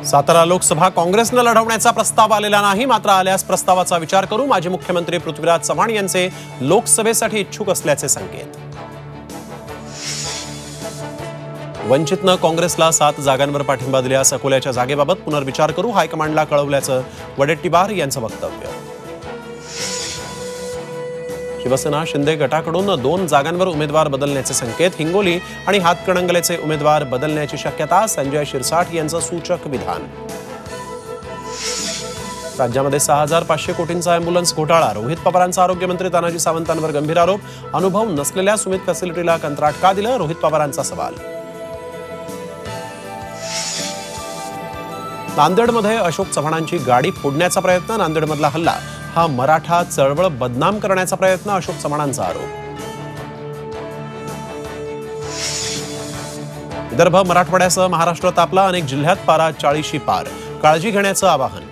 सातारा लोकसभा काँग्रेसने लढवण्याचा प्रस्ताव आलेला नाही, मात्र आल्यास प्रस्तावाचा विचार करू माजी मुख्यमंत्री पृथ्वीराज चव्हाण यांचे लोकसभेसाठी इच्छुक असल्याचे संकेत। वंचितनं काँग्रेसला 7 जागांवर पाठिंबा दिल्यास अकोल्याच्या जागेबाबत पुनर्विचार करू हायकमांडला कळवल्याचं वडेट्टीवार यांचं वक्तव्य। शिवसेना शिंदे गटाकडून 2 जागांवर उमेदवार बदलण्याचे संकेत। हिंगोली आणि हातकणंगलेचे उमेदवार बदलण्याची शक्यता। संजय शिरसाट यांचं सूचक विधान। राज्यामध्ये 6500 कोटींचा अँब्युलन्स घोटाळा। रोहित पवारांचा आरोग्यमंत्री तानाजी सावंतांवर गंभीर आरोप। अनुभव नसलेल्या सुमित फॅसिलिटीला कंत्राट का दिलं, रोहित पवारांचा सवाल। नांदेडमध्ये अशोक चव्हाणांची गाडी फोडण्याचा प्रयत्न। नांदेडमधला हल्ला हा मराठा चळवळ बदनाम करण्याचा प्रयत्न, अशोक चव्हाणांचा आरोप। विदर्भ मराठवाड्यासह महाराष्ट्र तापला। अनेक जिल्ह्यात पारा 40शी पार। काळजी घेण्याचं आवाहन।